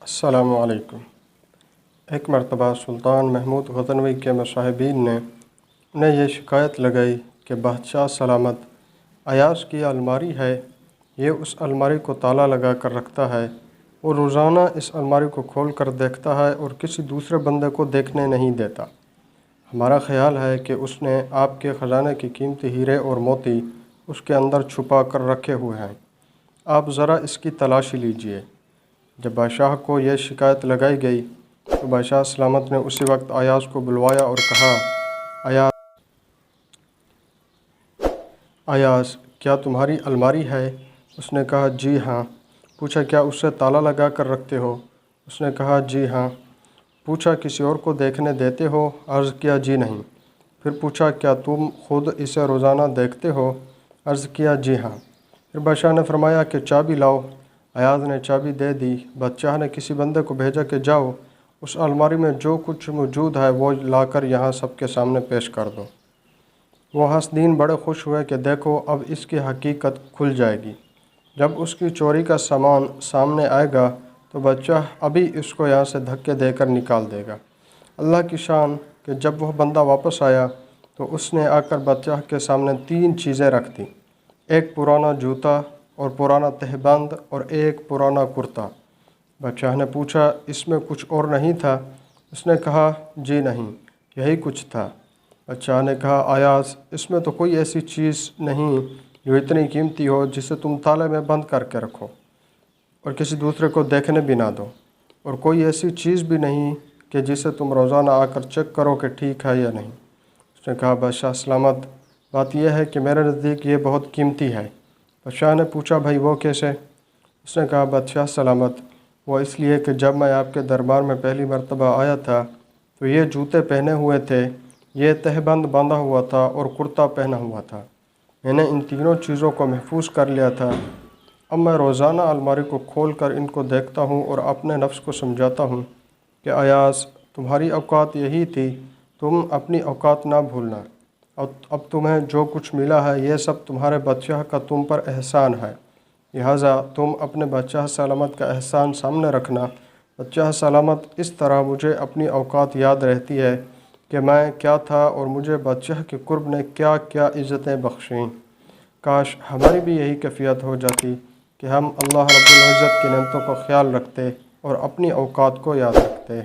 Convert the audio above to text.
السلام علیکم۔ ایک مرتبہ سلطان محمود غزنوی کے مصاحبین نے انہیں یہ شکایت لگائی کہ بادشاہ سلامت، ایاز کی الماری ہے، یہ اس الماری کو تالا لگا کر رکھتا ہے۔ وہ روزانہ اس الماری کو کھول کر دیکھتا ہے اور کسی دوسرے بندے کو دیکھنے نہیں دیتا۔ ہمارا خیال ہے کہ اس نے آپ کے خزانے کی قیمتی ہیرے اور موتی اس کے اندر چھپا کر رکھے ہوئے ہیں، آپ ذرا اس کی تلاشی لیجئے۔ جب بادشاہ کو یہ شکایت لگائی گئی تو بادشاہ سلامت نے اسی وقت ایاز کو بلوایا اور کہا، ایاز کیا تمہاری الماری ہے؟ اس نے کہا جی ہاں۔ پوچھا کیا اسے تالا لگا کر رکھتے ہو؟ اس نے کہا جی ہاں۔ پوچھا کسی اور کو دیکھنے دیتے ہو؟ عرض کیا جی نہیں۔ پھر پوچھا کیا تم خود اسے روزانہ دیکھتے ہو؟ عرض کیا جی ہاں۔ پھر بادشاہ نے فرمایا کہ چابی لاؤ۔ ایاز نے چابی دے دی۔ بادشاہ نے کسی بندے کو بھیجا کہ جاؤ اس الماری میں جو کچھ موجود ہے وہ لا کر یہاں سب کے سامنے پیش کر دو۔ وہ حاسدین بڑے خوش ہوئے کہ دیکھو اب اس کی حقیقت کھل جائے گی۔ جب اس کی چوری کا سامان سامنے آئے گا تو بادشاہ ابھی اس کو یہاں سے دھکے دے کر نکال دے گا۔ اللہ کی شان کہ جب وہ بندہ واپس آیا تو اس نے آ کر بادشاہ کے سامنے 3 چیزیں رکھ دیں، ایک پرانا جوتا اور پرانا تہبند اور ایک پرانا کرتا۔ بادشاہ نے پوچھا اس میں کچھ اور نہیں تھا؟ اس نے کہا جی نہیں، یہی کچھ تھا۔ بادشاہ نے کہا ایاز اس میں تو کوئی ایسی چیز نہیں جو اتنی قیمتی ہو جسے تم تالے میں بند کر کے رکھو اور کسی دوسرے کو دیکھنے بھی نہ دو، اور کوئی ایسی چیز بھی نہیں کہ جسے تم روزانہ آ کر چیک کرو کہ ٹھیک ہے یا نہیں۔ اس نے کہا بادشاہ سلامت، بات یہ ہے کہ میرے نزدیک یہ بہت قیمتی ہے۔ بادشاہ نے پوچھا بھائی وہ کیسے؟ اس نے کہا بادشاہ سلامت، وہ اس لیے کہ جب میں آپ کے دربار میں پہلی مرتبہ آیا تھا تو یہ جوتے پہنے ہوئے تھے، یہ تہبند باندھا ہوا تھا اور کرتا پہنا ہوا تھا۔ میں نے ان تینوں چیزوں کو محفوظ کر لیا تھا۔ اب میں روزانہ الماری کو کھول کر ان کو دیکھتا ہوں اور اپنے نفس کو سمجھاتا ہوں کہ ایاز تمہاری اوقات یہی تھی، تم اپنی اوقات نہ بھولنا۔ اب تمہیں جو کچھ ملا ہے یہ سب تمہارے بادشاہ کا تم پر احسان ہے، لہٰذا تم اپنے بادشاہ سلامت کا احسان سامنے رکھنا۔ بادشاہ سلامت اس طرح مجھے اپنی اوقات یاد رہتی ہے کہ میں کیا تھا اور مجھے بادشاہ کے قرب نے کیا کیا عزتیں بخشیں۔ کاش ہماری بھی یہی کیفیت ہو جاتی کہ ہم اللہ رب العزت کی نعمتوں کا خیال رکھتے اور اپنی اوقات کو یاد رکھتے۔